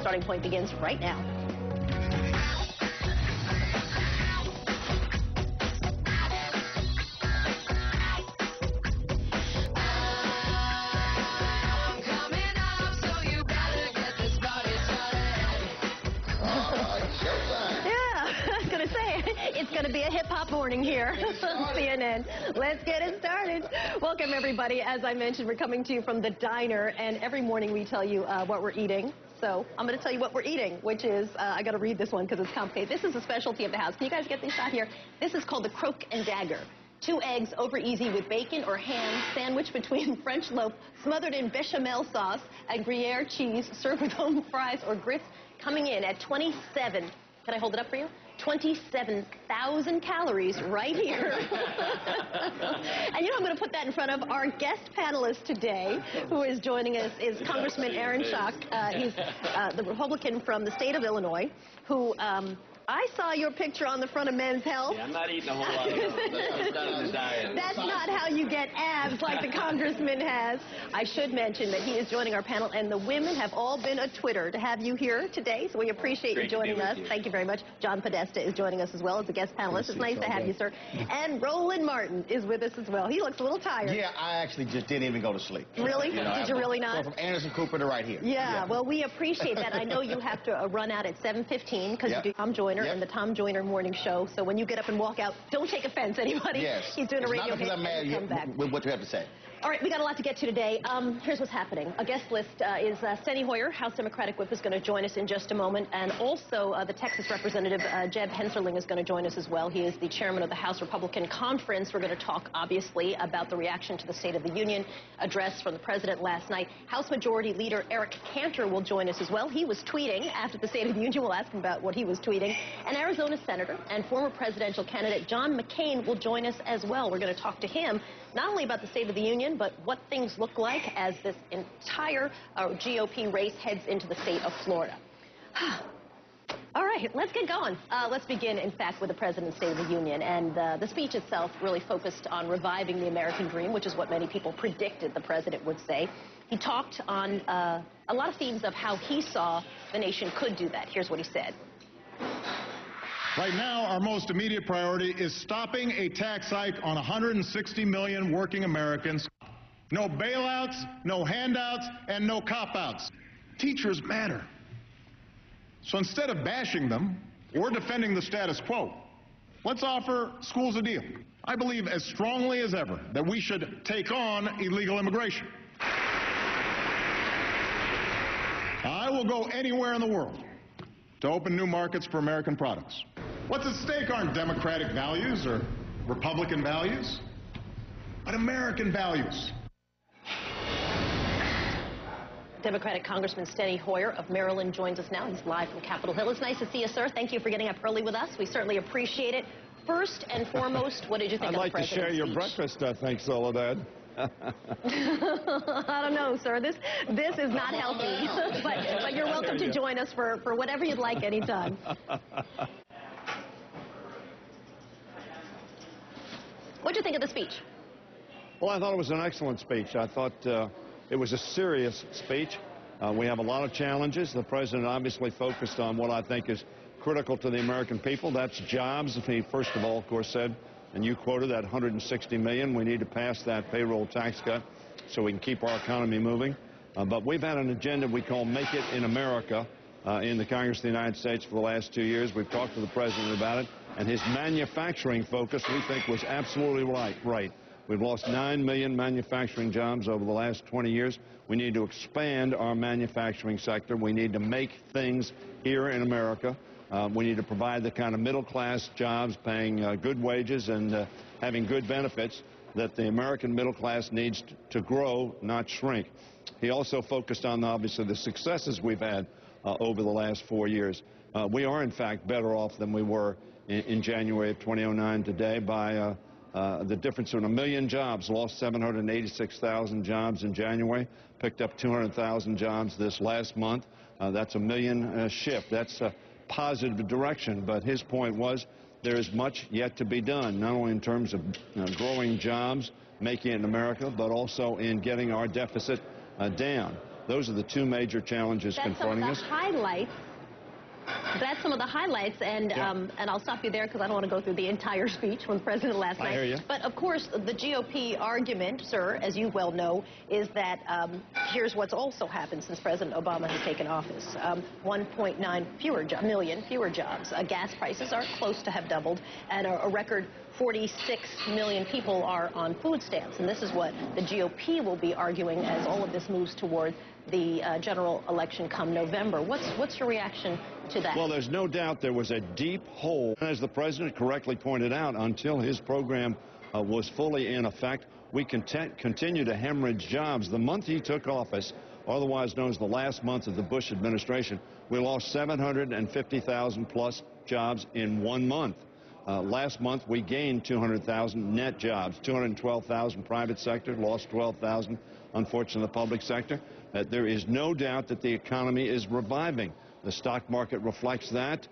Starting Point begins right now. It's going to be a hip-hop morning here on CNN. Let's get it started. Welcome, everybody. As I mentioned, we're coming to you from the diner, and every morning we tell you what we're eating. So I'm going to tell you what we're eating, which is, I got to read this one because it's complicated. This is a specialty of the house. Can you guys get this shot here? This is called the croak and dagger. 2 eggs over easy with bacon or ham, sandwiched between French loaf, smothered in bechamel sauce and Gruyere cheese, served with home fries or grits, coming in at 27. Can I hold it up for you? 27,000 calories right here. And you know, I'm going to put that in front of our guest panelist today, who is joining us, is Congressman Schock. He's the Republican from the state of Illinois, who I saw your picture on the front of Men's Health. Yeah, I'm not eating a whole lot of that. That's not how you get abs like the Congressman has. I should mention that he is joining our panel, and the women have all been a Twitter to have you here today, so we appreciate you joining us. Thank you very much. John Podesta is joining us as well as a guest panelist. It's nice to have you, sir. And Roland Martin is with us as well. He looks a little tired. Yeah, I actually just didn't even go to sleep. Really? Did you really not? From Anderson Cooper to right here. Yeah, well, we appreciate that. I know you have to run out at 7:15 because you do Tom Joyner and the Tom Joyner Morning Show. So when you get up and walk out, don't take offense, anybody. Yes. He's doing a radio hit. I'm mad come back. with what you have to say. All right, we got a lot to get to today. Here's what's happening. A guest list is Steny Hoyer, House Democratic Whip, is going to join us in just a moment. And also the Texas Representative Jeb Hensarling is going to join us as well. He is the chairman of the House Republican Conference. We're going to talk, obviously, about the reaction to the State of the Union address from the president last night. House Majority Leader Eric Cantor will join us as well. He was tweeting after the State of the Union. We'll ask him about what he was tweeting. And Arizona Senator and former presidential candidate John McCain will join us as well. We're going to talk to him not only about the State of the Union, but what things look like as this entire GOP race heads into the state of Florida. All right, let's get going. Let's begin, in fact, with the President's State of the Union. And the speech itself really focused on reviving the American dream, which is what many people predicted the president would say. He talked on a lot of themes of how he saw the nation could do that. Here's what he said. Right now, our most immediate priority is stopping a tax hike on 160 million working Americans. No bailouts, no handouts, and no cop-outs. Teachers matter. So instead of bashing them or defending the status quo, let's offer schools a deal. I believe as strongly as ever that we should take on illegal immigration. I will go anywhere in the world to open new markets for American products. What's at stake aren't democratic values or Republican values, but American values. Democratic Congressman Steny Hoyer of Maryland joins us now. He's live from Capitol Hill. It's nice to see you, sir. Thank you for getting up early with us. We certainly appreciate it. First and foremost, what did you think of the president's speech? I'd like to share your breakfast, I think, Soledad. I don't know, sir. This is not healthy. but you're welcome to join us for whatever you'd like anytime. What did you think of the speech? Well, I thought it was an excellent speech. I thought it was a serious speech. We have a lot of challenges. The president obviously focused on what I think is critical to the American people. That's jobs. He first of all, of course, said, and you quoted that 160 million. We need to pass that payroll tax cut so we can keep our economy moving. But we've had an agenda we call Make It in America in the Congress of the United States for the last 2 years. We've talked to the president about it. And his manufacturing focus, we think, was absolutely right. We've lost 9 million manufacturing jobs over the last 20 years. We need to expand our manufacturing sector. We need to make things here in America. We need to provide the kind of middle-class jobs paying good wages and having good benefits that the American middle class needs to grow, not shrink. He also focused on, obviously, the successes we've had over the last 4 years. We are, in fact, better off than we were in January of 2009 today by the difference in 1 million jobs. Lost 786,000 jobs in January, picked up 200,000 jobs this last month. That's a million shift. That's a positive direction, but his point was there is much yet to be done, not only in terms of growing jobs, making it in America, but also in getting our deficit down. Those are the two major challenges confronting us. That's some of the highlights, and I'll stop you there because I don't want to go through the entire speech from the president last night. I hear you. But of course, the GOP argument, sir, as you well know, is that here's what's also happened since President Obama has taken office: 1.9 million fewer jobs. Gas prices are close to have doubled, and a record 46 million people are on food stamps. And this is what the GOP will be arguing as all of this moves toward the general election come November. What's your reaction to that? Well, there's no doubt there was a deep hole. As the president correctly pointed out, until his program was fully in effect, we continue to hemorrhage jobs. The month he took office, otherwise known as the last month of the Bush administration, we lost 750,000 plus jobs in 1 month. Last month, we gained 200,000 net jobs, 212,000 private sector, lost 12,000, unfortunately, the public sector. There is no doubt that the economy is reviving. The stock market reflects that.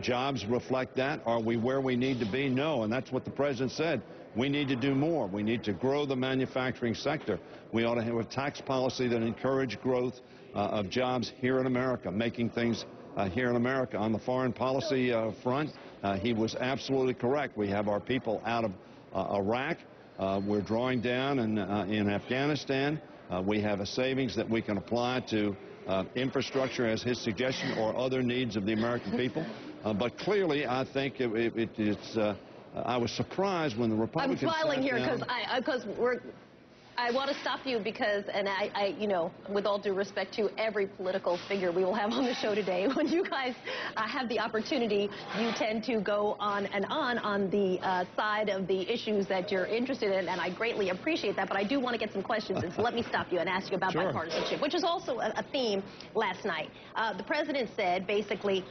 Jobs reflect that. Are we where we need to be? No, and that's what the president said. We need to do more. We need to grow the manufacturing sector. We ought to have a tax policy that encourages growth of jobs here in America, making things here in America. On the foreign policy front, he was absolutely correct. We have our people out of Iraq. We're drawing down in Afghanistan. We have a savings that we can apply to infrastructure, as his suggestion, or other needs of the American people. But clearly, I think I was surprised when the Republicans... I'm smiling here because I want to stop you because, and you know, with all due respect to every political figure we will have on the show today, when you guys have the opportunity, you tend to go on and on the side of the issues that you're interested in, and I greatly appreciate that, but I do want to get some questions, and so let me stop you and ask you about bipartisanship, which is also a theme last night. The president said, basically,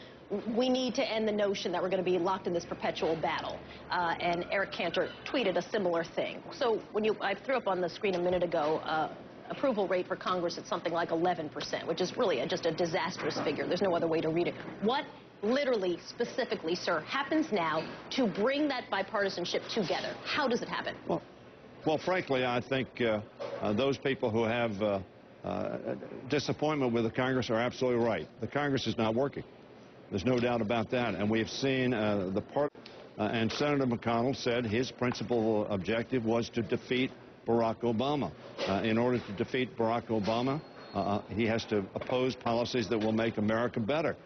we need to end the notion that we're going to be locked in this perpetual battle. And Eric Cantor tweeted a similar thing. So when I threw up on the screen a minute ago, approval rate for Congress at something like 11%, which is really just a disastrous figure. There's no other way to read it. What literally, specifically, sir, happens now to bring that bipartisanship together? How does it happen? Well, frankly, I think those people who have disappointment with the Congress are absolutely right. The Congress is not working. There's no doubt about that. And we've seen and Senator McConnell said his principal objective was to defeat Barack Obama. In order to defeat Barack Obama, he has to oppose policies that will make America better.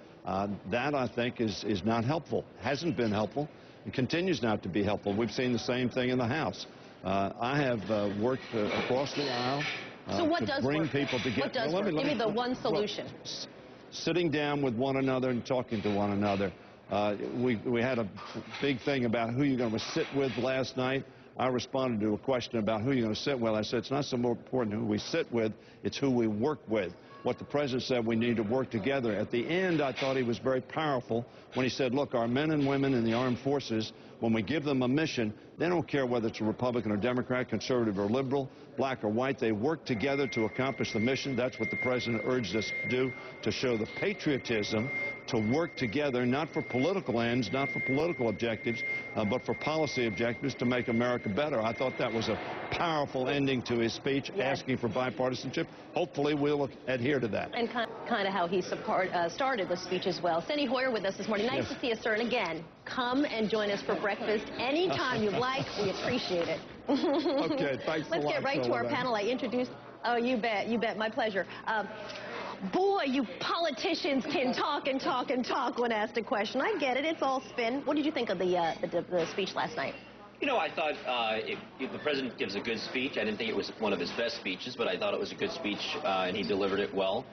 That, I think, is not helpful, hasn't been helpful, and continues not to be helpful. We've seen the same thing in the House. I have worked across the aisle to bring people together. What does work? Give me the one solution. Sitting down with one another and talking to one another. We had a big thing about who you're going to sit with last night. I responded to a question about who you're going to sit with. I said it's not so more important who we sit with, it's who we work with. What the president said, we need to work together. At the end, I thought he was very powerful when he said, look, our men and women in the armed forces, when we give them a mission, they don't care whether it's a Republican or Democrat, conservative or liberal, black or white. They work together to accomplish the mission. That's what the president urged us to do, to show the patriotism to work together, not for political ends, not for political objectives, but for policy objectives to make America better. I thought that was a powerful ending to his speech, asking for bipartisanship. Hopefully we'll adhere to that. And kind of how he started the speech as well. Steny Hoyer with us this morning. Nice to see you, sir. And again, come and join us for breakfast anytime you like. We appreciate it. Okay, thanks a lot. Let's get right to our panel. I introduced... Oh, you bet. My pleasure. Boy, you politicians can talk and talk and talk when asked a question. I get it. It's all spin. What did you think of the speech last night? You know, I thought if the president gives a good speech, I didn't think it was one of his best speeches, but I thought it was a good speech, and he delivered it well.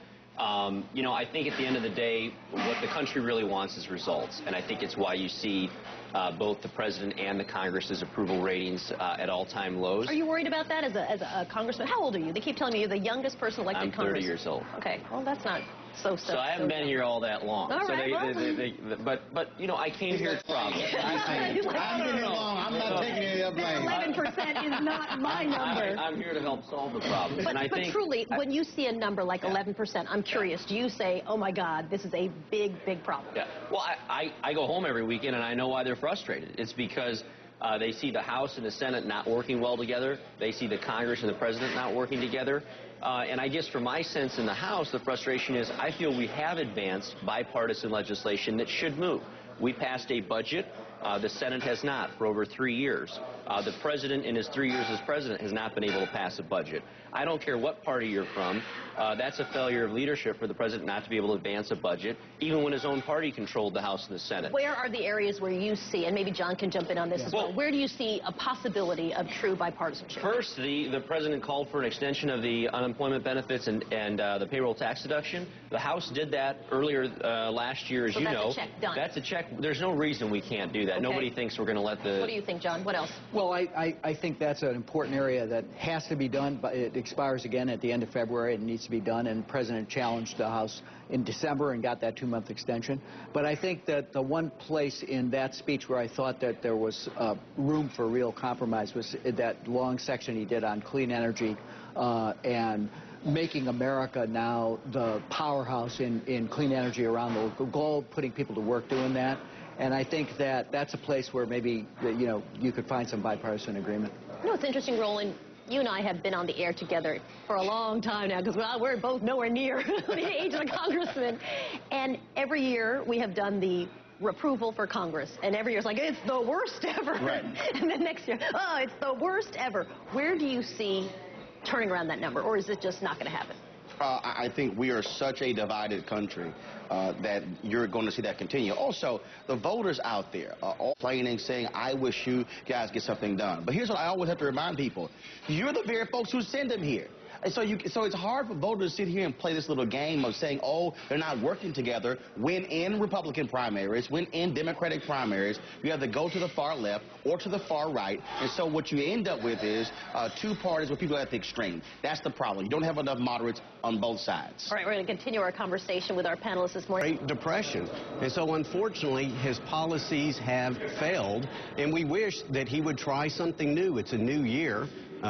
You know, I think at the end of the day, what the country really wants is results, and I think it's why you see both the president and the Congress's approval ratings at all-time lows. Are you worried about that as a congressman? How old are you? They keep telling me you're the youngest person elected I'm 30 years old. Okay, well, that's not so I haven't been here all that long. All so right, but you know, I came here to problem. I'm been here long. I'm not taking any of the blame. 11% is not my number. I'm here to help solve the problem. But truly, when you see a number like 11%, I'm curious, do you say, oh my God, this is a big, big problem? Yeah. Well, I go home every weekend and I know why they're frustrated. It's because they see the House and the Senate not working well together. They see the Congress and the President not working together. And I guess from my sense in the House, the frustration is I feel we have advanced bipartisan legislation that should move. We passed a budget. The Senate has not for over 3 years. The president, in his 3 years as president, has not been able to pass a budget. I don't care what party you're from. That's a failure of leadership for the president not to be able to advance a budget, even when his own party controlled the House and the Senate. Where are the areas where you see, and maybe John can jump in on this as well, where do you see a possibility of true bipartisanship? First, the president called for an extension of the unemployment benefits and the payroll tax deduction. The House did that earlier last year, as you know. That's a check done. That's a check. There's no reason we can't do that. Okay. Nobody thinks we're going to let the... What do you think, John? What else? Well, I think that's an important area that has to be done, but it expires again at the end of February. It needs to be done, and the president challenged the House in December and got that 2-month extension. But I think that the one place in that speech where I thought that there was room for real compromise was that long section he did on clean energy and making America now the powerhouse in clean energy around the globe, putting people to work doing that. And I think that that's a place where maybe, you know, you could find some bipartisan agreement. You know, it's interesting, Roland. You and I have been on the air together for a long time now because we're both nowhere near the age of a congressman. And every year we have done the approval for Congress. And every year it's like, it's the worst ever. Right. And then next year, oh, it's the worst ever. Where do you see turning around that number, or is it just not going to happen? I think we are such a divided country that you're going to see that continue. Also, the voters out there are all complaining, saying, I wish you guys get something done. But here's what I always have to remind people. You're the very folks who send them here. And so it's hard for voters to sit here and play this little game of saying, oh, they're not working together, when in Republican primaries, when in Democratic primaries, you have to go to the far left or to the far right. And so what you end up with is two parties where people are at the extreme. That's the problem. You don't have enough moderates on both sides. All right, we're going to continue our conversation with our panelists this morning. Great Depression. And so, unfortunately, his policies have failed, and we wish that he would try something new. It's a new year.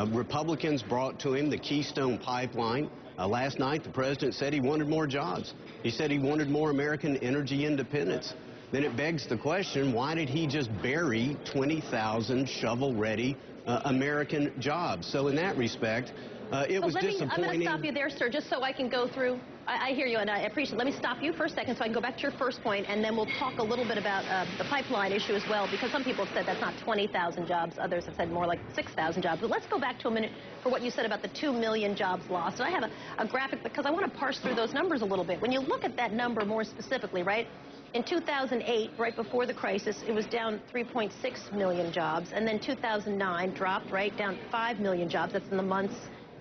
Republicans brought to him the Keystone Pipeline. Last night, the president said he wanted more jobs. He said he wanted more American energy independence. Then it begs the question, why did he just bury 20,000 shovel-ready American jobs? So in that respect, it was disappointing. I'm going to stop you there, sir, just so I can go through. I hear you, and I appreciate it. Let me stop you for a second so I can go back to your first point, and then we'll talk a little bit about the pipeline issue as well, because some people have said that's not 20,000 jobs. Others have said more like 6,000 jobs. But let's go back to a minute for what you said about the 2 million jobs lost. And I have a graphic because I want to parse through those numbers a little bit. When you look at that number more specifically, right, in 2008, right before the crisis, it was down 3.6 million jobs. And then 2009 dropped, right, down 5 million jobs. That's in the months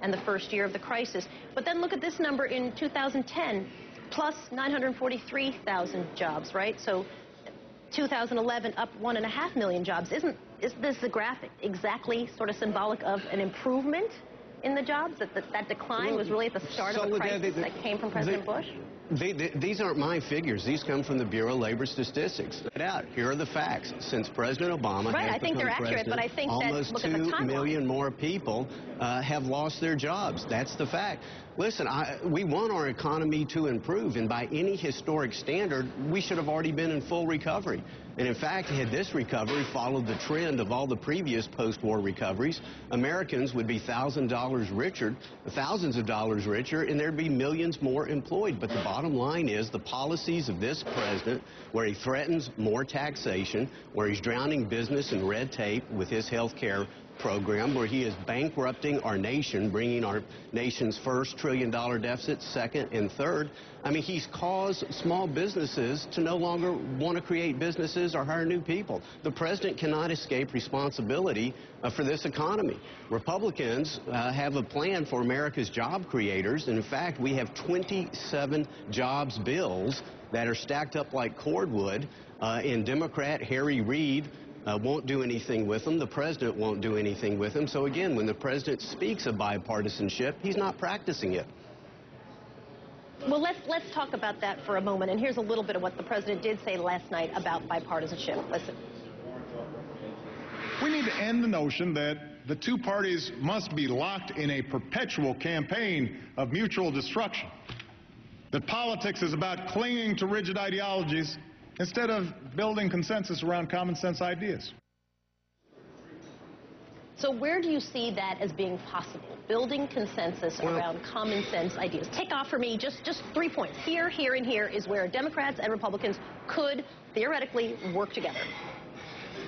and the first year of the crisis. But then look at this number in 2010, plus 943,000 jobs, right? So 2011 up 1.5 million jobs. Is this the graphic exactly sort of symbolic of an improvement in the jobs? That decline was really at the start of a crisis that came from President Bush? These aren't my figures. These come from the Bureau of Labor Statistics. Here are the facts. Since President Obama right, has I think they're accurate, but I think almost that, look at the 2 million more people have lost their jobs. That's the fact. Listen, we want our economy to improve, and by any historic standard, we should have already been in full recovery. And in fact, had this recovery followed the trend of all the previous post-war recoveries, Americans would be thousands of dollars richer, and there'd be millions more employed. But the bottom line is the policies of this president, where he threatens more taxation, where he's drowning business in red tape with his health care program, where he is bankrupting our nation, bringing our nation's first $1 trillion deficit, second and third. I mean, he's caused small businesses to no longer want to create businesses or hire new people. The president cannot escape responsibility for this economy. Republicans have a plan for America's job creators, and in fact, we have 27 jobs bills that are stacked up like cordwood, and Democrat Harry Reid won't do anything with them. The president won't do anything with them. So again, when the president speaks of bipartisanship, he's not practicing it. Well, let's talk about that for a moment. And here's a little bit of what the president did say last night about bipartisanship. Listen. We need to end the notion that the two parties must be locked in a perpetual campaign of mutual destruction. That politics is about clinging to rigid ideologies instead of building consensus around common sense ideas. So where do you see that as being possible? Building consensus around common sense ideas. Take off for me just 3 points. Here, here, and here is where Democrats and Republicans could theoretically work together.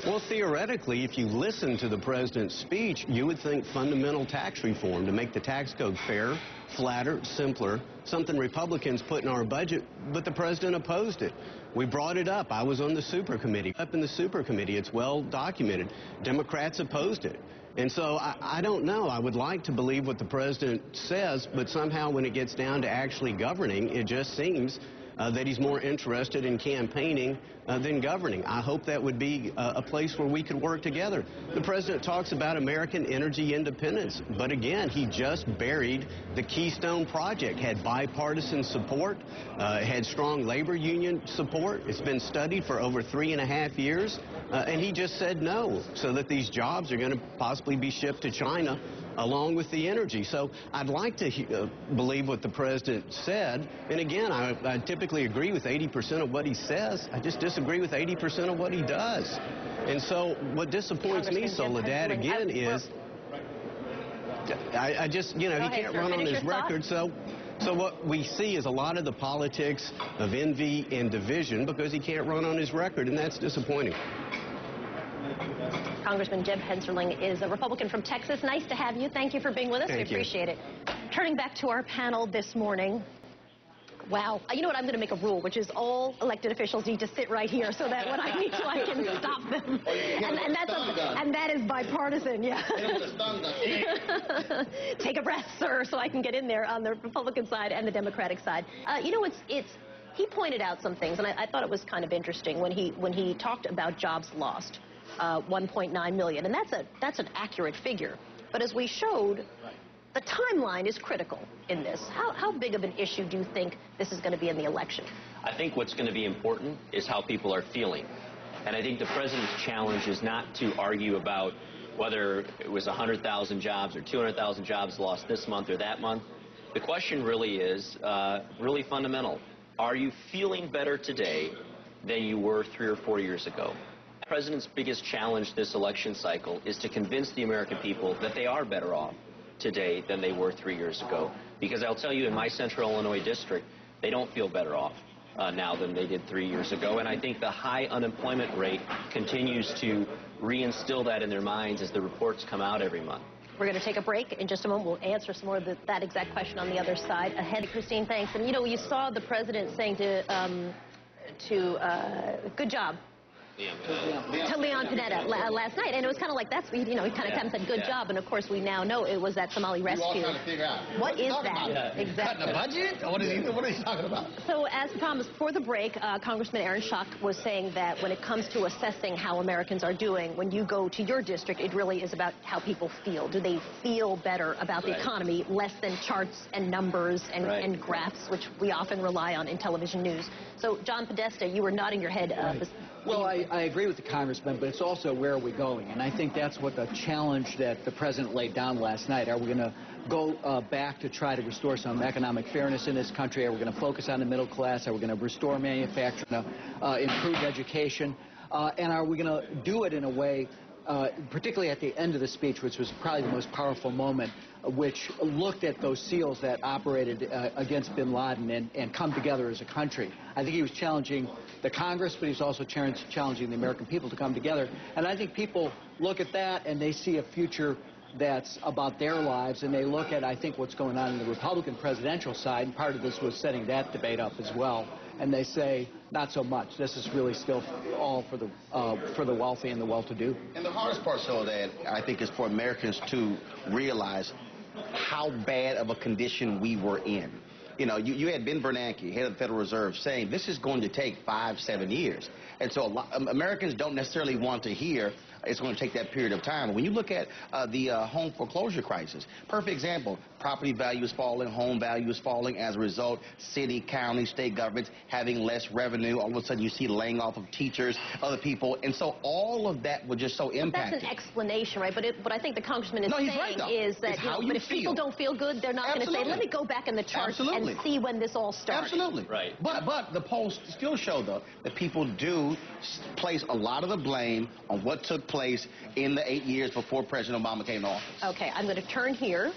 Well, theoretically, if you listen to the president's speech, you would think fundamental tax reform to make the tax code fair, flatter, simpler, something Republicans put in our budget, but the president opposed it. We brought it up. I was on the super committee. Up in the super committee, it's well documented. Democrats opposed it. And so I don't know. I would like to believe what the president says, but somehow when it gets down to actually governing, it just seems that he's more interested in campaigning than governing. I hope that would be a place where we could work together. The president talks about American energy independence, but again, he just buried the Keystone Project, had bipartisan support, had strong labor union support. It's been studied for over 3.5 years, and he just said no, so that these jobs are going to possibly be shipped to China along with the energy. So I'd like to believe what the president said. And again, I typically agree with 80% of what he says. I just disagree with 80% of what he does. And so what disappoints me, Soledad, again, is I just, you know, he can't run on his record. So what we see is a lot of the politics of envy and division because he can't run on his record, and that's disappointing. Congressman Jeb Hensarling is a Republican from Texas. Nice to have you. Thank you for being with us. We appreciate it. Turning back to our panel this morning. Wow. You know what? I'm going to make a rule, which is all elected officials need to sit right here so that when I need to, I can stop them. And that is bipartisan, yeah. Take a breath, sir, so I can get in there on the Republican side and the Democratic side. You know, he pointed out some things, and I thought it was kind of interesting when he talked about jobs lost. 1.9 million, and that's an accurate figure. But as we showed, the timeline is critical in this. How big of an issue do you think this is going to be in the election? I think what's going to be important is how people are feeling. And I think the president's challenge is not to argue about whether it was 100,000 jobs or 200,000 jobs lost this month or that month. The question really is really fundamental. Are you feeling better today than you were 3 or 4 years ago? The president's biggest challenge this election cycle is to convince the American people that they are better off today than they were 3 years ago. Because I'll tell you, in my Central Illinois district, they don't feel better off now than they did 3 years ago. And I think the high unemployment rate continues to reinstill that in their minds as the reports come out every month. We're going to take a break. In just a moment, we'll answer some more of that exact question on the other side. Ahead, Christine, thanks. And, you know, you saw the president saying good job. To Leon Panetta last night, and it was kind of like he kind of said good job, and of course we now know it was that Somali rescue. We're all trying to figure out what is that exactly? Cutting a budget? What is he talking about? So as promised, before the break, Congressman Schock was saying that when it comes to assessing how Americans are doing, when you go to your district, it really is about how people feel. Do they feel better about the economy, less than charts and numbers and graphs, which we often rely on in television news? So, John Podesta, you were nodding your head. Well, I agree with the congressman, but it's also where are we going? And I think that's what the challenge that the president laid down last night. Are we going to go back to try to restore some economic fairness in this country? Are we going to focus on the middle class? Are we going to restore manufacturing, improve education? And are we going to do it in a way, particularly at the end of the speech, which was probably the most powerful moment, which looked at those SEALs that operated against bin Laden and come together as a country. I think he was challenging the Congress, but he's also challenging the American people to come together. And I think people look at that and they see a future that's about their lives, and they look at, I think, what's going on in the Republican presidential side, and part of this was setting that debate up as well, and they say, not so much. This is really still all for the wealthy and the well-to-do. And the hardest part, so that I think, is for Americans to realize how bad of a condition we were in. You know, you had Ben Bernanke, head of the Federal Reserve, saying this is going to take 5-7 years. And so Americans don't necessarily want to hear it's going to take that period of time. When you look at the home foreclosure crisis, perfect example, property value is falling, home value is falling. As a result, city, county, state governments having less revenue. All of a sudden, you see laying off of teachers, other people. And so all of that was just so impacted. That's an explanation, right? But I think the congressman is saying is that but if people don't feel good, they're not going to say, let me go back in the charts and see when this all started. Absolutely. Right. But the polls still show, though, that people do place a lot of the blame on what took place place in the 8 years before President Obama came to office. Okay, I'm going to turn here.